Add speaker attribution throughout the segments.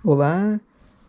Speaker 1: Olá,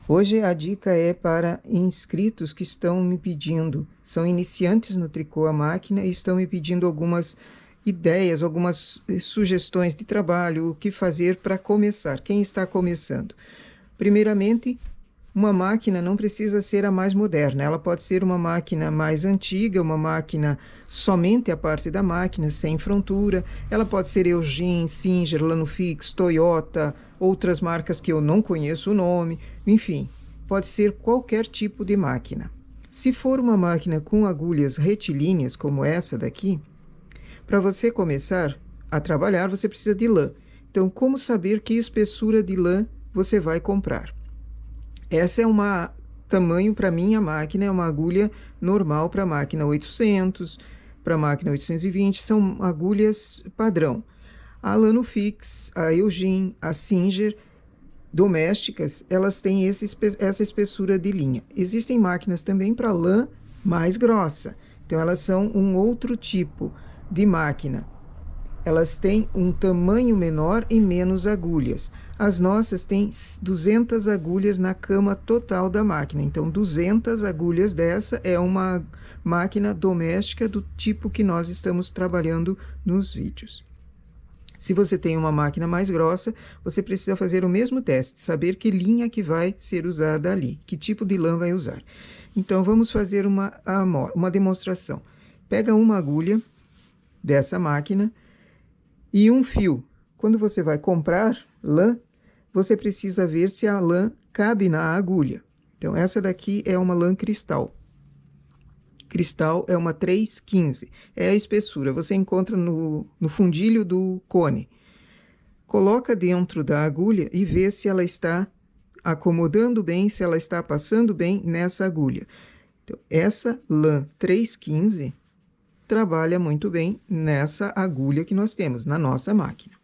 Speaker 1: hoje a dica é para inscritos que estão me pedindo, são iniciantes no tricô à máquina e estão me pedindo algumas ideias, algumas sugestões de trabalho, o que fazer para começar. Quem está começando? Primeiramente, uma máquina não precisa ser a mais moderna, ela pode ser uma máquina mais antiga, uma máquina somente a parte da máquina, sem frontura. Ela pode ser Eugene, Singer, Lanofix, Toyota, outras marcas que eu não conheço o nome, enfim, pode ser qualquer tipo de máquina. Se for uma máquina com agulhas retilíneas, como essa daqui, para você começar a trabalhar, você precisa de lã. Então, como saber que espessura de lã você vai comprar? Essa é uma tamanho para minha máquina, é uma agulha normal para máquina 800, para máquina 820, são agulhas padrão. A Lanofix, a Eugene, a Singer, domésticas, elas têm essa espessura de linha. Existem máquinas também para lã mais grossa, então elas são um outro tipo de máquina. Elas têm um tamanho menor e menos agulhas. As nossas têm 200 agulhas na cama total da máquina. Então, 200 agulhas dessa é uma máquina doméstica do tipo que nós estamos trabalhando nos vídeos. Se você tem uma máquina mais grossa, você precisa fazer o mesmo teste, saber que linha que vai ser usada ali, que tipo de lã vai usar. Então, vamos fazer uma demonstração. Pega uma agulha dessa máquina e um fio. Quando você vai comprar lã, você precisa ver se a lã cabe na agulha. Então, essa daqui é uma lã cristal. Cristal é uma 315. É a espessura. Você encontra no fundilho do cone. Coloca dentro da agulha e vê se ela está acomodando bem, se ela está passando bem nessa agulha. Então, essa lã 315 trabalha muito bem nessa agulha que nós temos, na nossa máquina.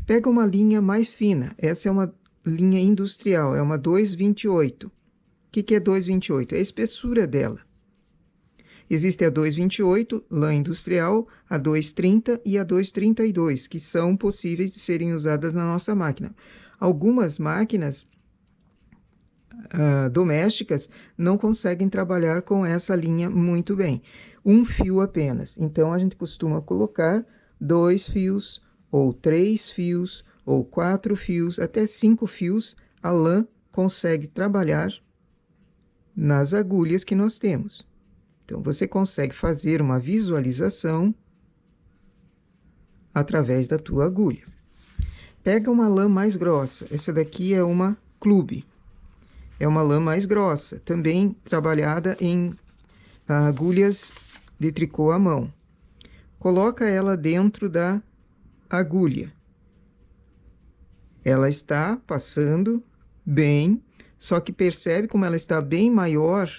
Speaker 1: Pega uma linha mais fina, essa é uma linha industrial, é uma 228. O que é 228? É a espessura dela. Existe a 228, lã industrial, a 230 e a 232, que são possíveis de serem usadas na nossa máquina. Algumas máquinas domésticas não conseguem trabalhar com essa linha muito bem. Um fio apenas. Então, a gente costuma colocar 2 fios, ou 3 fios, ou 4 fios, até 5 fios, a lã consegue trabalhar nas agulhas que nós temos. Então, você consegue fazer uma visualização através da tua agulha. Pega uma lã mais grossa. Essa daqui é uma clube. É uma lã mais grossa, também trabalhada em agulhas de tricô à mão. Coloca ela dentro da agulha. Ela está passando bem, só que percebe como ela está bem maior,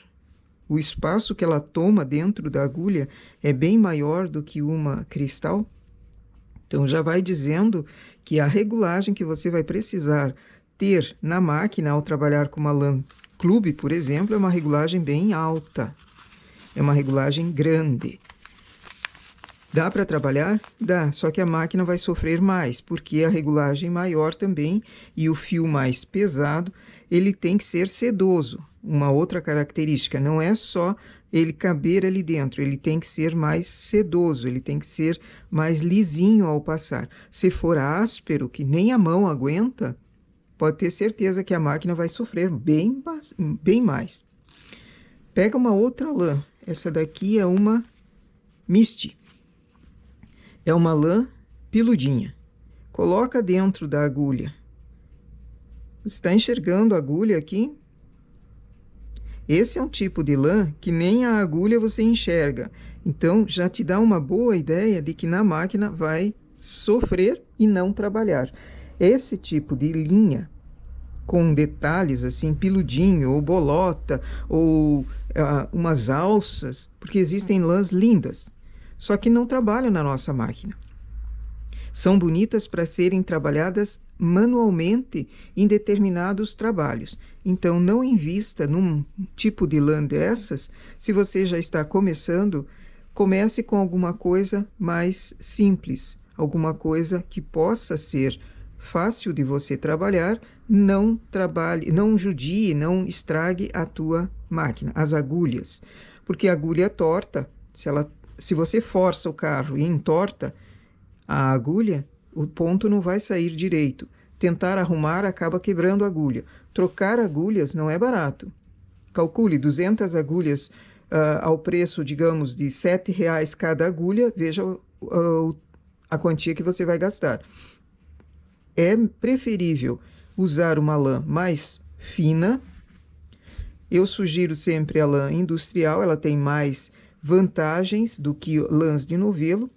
Speaker 1: o espaço que ela toma dentro da agulha é bem maior do que uma cristal. Então, já vai dizendo que a regulagem que você vai precisar ter na máquina ao trabalhar com uma lã clube, por exemplo, é uma regulagem bem alta. É uma regulagem grande. Dá para trabalhar? Dá, só que a máquina vai sofrer mais, porque a regulagem maior também e o fio mais pesado, ele tem que ser sedoso. Uma outra característica, não é só ele caber ali dentro, ele tem que ser mais sedoso, ele tem que ser mais lisinho ao passar. Se for áspero, que nem a mão aguenta, pode ter certeza que a máquina vai sofrer bem mais. Pega uma outra lã. Essa daqui é uma Misty. É uma lã peludinha. Coloca dentro da agulha. Você está enxergando a agulha aqui? Esse é um tipo de lã que nem a agulha você enxerga. Então, já te dá uma boa ideia de que na máquina vai sofrer e não trabalhar. Esse tipo de linha com detalhes assim, peludinho, ou bolota, ou umas alças, porque existem lãs lindas, só que não trabalham na nossa máquina. São bonitas para serem trabalhadas manualmente em determinados trabalhos. Então, não invista num tipo de lã dessas. Se você já está começando, comece com alguma coisa mais simples, alguma coisa que possa ser fácil de você trabalhar, não trabalhe, não judie, não estrague a tua máquina, as agulhas. Porque a agulha torta, se você força o carro e entorta a agulha, o ponto não vai sair direito. Tentar arrumar acaba quebrando a agulha. Trocar agulhas não é barato. Calcule 200 agulhas ao preço, digamos, de R$ 7,00 cada agulha, veja a quantia que você vai gastar. É preferível usar uma lã mais fina. Eu sugiro sempre a lã industrial, ela tem mais vantagens do que lãs de novelo,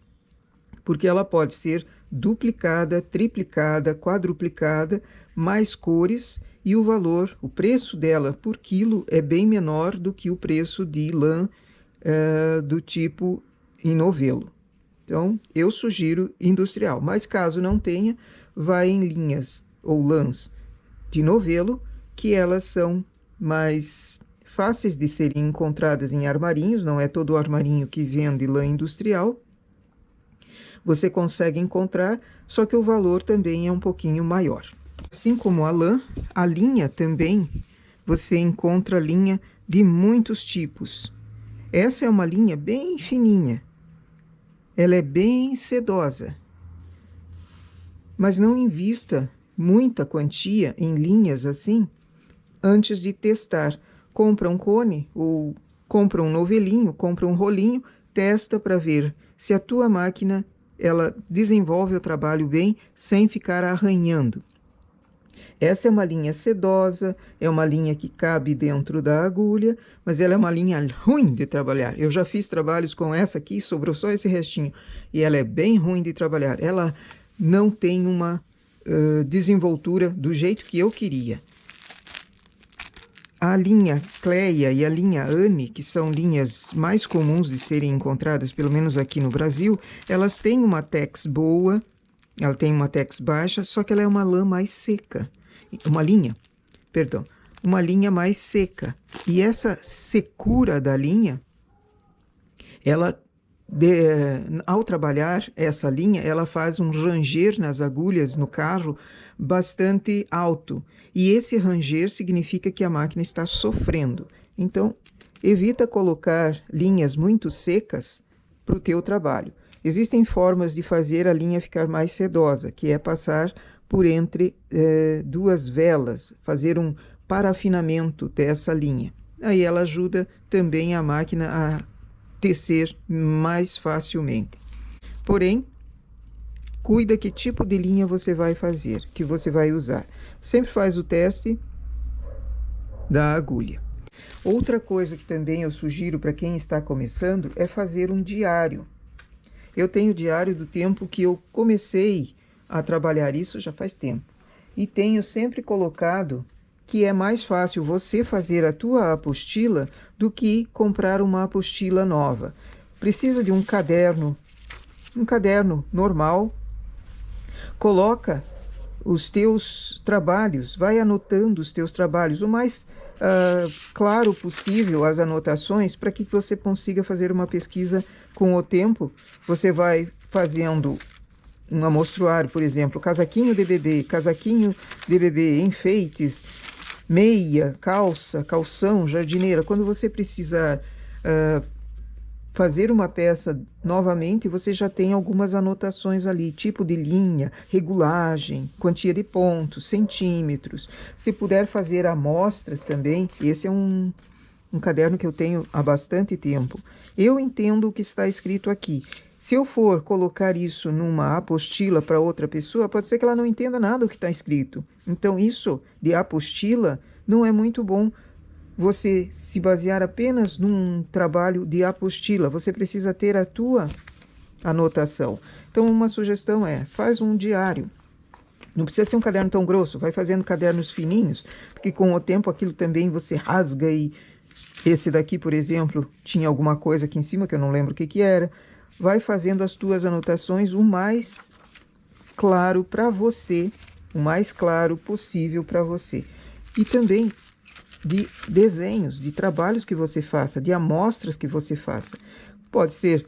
Speaker 1: porque ela pode ser duplicada, triplicada, quadruplicada, mais cores, e o preço dela por quilo é bem menor do que o preço de lã do tipo em novelo. Então, eu sugiro industrial, mas caso não tenha, vai em linhas ou lãs de novelo, que elas são mais fáceis de serem encontradas em armarinhos, não é todo armarinho que vende lã industrial. Você consegue encontrar, só que o valor também é um pouquinho maior. Assim como a lã, a linha também, você encontra linha de muitos tipos. Essa é uma linha bem fininha. Ela é bem sedosa. Mas não invista muita quantia em linhas assim antes de testar. Compra um cone ou compra um novelinho, compra um rolinho, testa para ver se a tua máquina ela desenvolve o trabalho bem sem ficar arranhando. Essa é uma linha sedosa, é uma linha que cabe dentro da agulha, mas ela é uma linha ruim de trabalhar. Eu já fiz trabalhos com essa aqui, sobrou só esse restinho, e ela é bem ruim de trabalhar. Ela não tem uma desenvoltura do jeito que eu queria. A linha Cleia e a linha Anne, que são linhas mais comuns de serem encontradas, pelo menos aqui no Brasil, elas têm uma tex boa, ela tem uma tex baixa, só que ela é uma lã mais seca. Uma linha mais seca. E essa secura da linha, ao trabalhar essa linha, ela faz um ranger nas agulhas no carro bastante alto. E esse ranger significa que a máquina está sofrendo. Então, evita colocar linhas muito secas para o teu trabalho. Existem formas de fazer a linha ficar mais sedosa, que é passar por entre duas velas, fazer um parafinamento dessa linha. Aí ela ajuda também a máquina a tecer mais facilmente. Porém, cuida que tipo de linha você vai fazer, que você vai usar. Sempre faz o teste da agulha. Outra coisa que também eu sugiro para quem está começando é fazer um diário. Eu tenho diário do tempo que eu comecei a trabalhar isso, já faz tempo. E tenho sempre colocado que é mais fácil você fazer a tua apostila do que comprar uma apostila nova. Precisa de um caderno normal. Coloca os teus trabalhos, vai anotando os teus trabalhos, o mais claro possível as anotações, para que você consiga fazer uma pesquisa com o tempo. Você vai fazendo um amostruário, por exemplo, casaquinho de bebê, enfeites, meia, calça, calção, jardineira. Quando você precisar fazer uma peça novamente, você já tem algumas anotações ali, tipo de linha, regulagem, quantia de pontos, centímetros. Se puder fazer amostras também, esse é um caderno que eu tenho há bastante tempo. Eu entendo o que está escrito aqui. Se eu for colocar isso numa apostila para outra pessoa, pode ser que ela não entenda nada do que está escrito. Então, isso de apostila não é muito bom. Você se basear apenas num trabalho de apostila, você precisa ter a tua anotação. Então, uma sugestão é, faz um diário. Não precisa ser um caderno tão grosso, vai fazendo cadernos fininhos, porque com o tempo aquilo também você rasga e esse daqui, por exemplo, tinha alguma coisa aqui em cima que eu não lembro o que era. Vai fazendo as tuas anotações o mais claro para você, o mais claro possível para você. E também de desenhos, de trabalhos que você faça, de amostras que você faça. Pode ser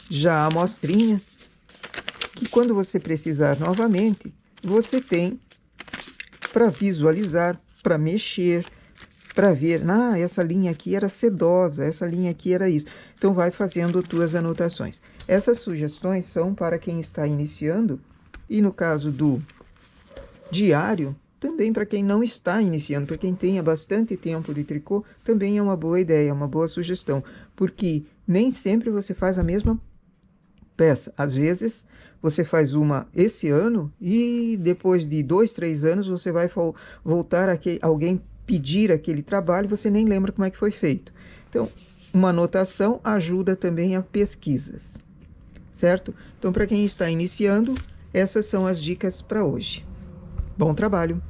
Speaker 1: já a amostrinha, que quando você precisar novamente, você tem para visualizar, para mexer, para ver, essa linha aqui era sedosa, essa linha aqui era isso. Então, vai fazendo tuas anotações. Essas sugestões são para quem está iniciando, e no caso do diário, também para quem não está iniciando, para quem tenha bastante tempo de tricô, também é uma boa ideia, uma boa sugestão, porque nem sempre você faz a mesma peça. Às vezes, você faz uma esse ano e depois de 2, 3 anos você vai voltar a alguém pedir aquele trabalho e você nem lembra como é que foi feito. Então, uma anotação ajuda também a pesquisas, certo? Então, para quem está iniciando, essas são as dicas para hoje. Bom trabalho!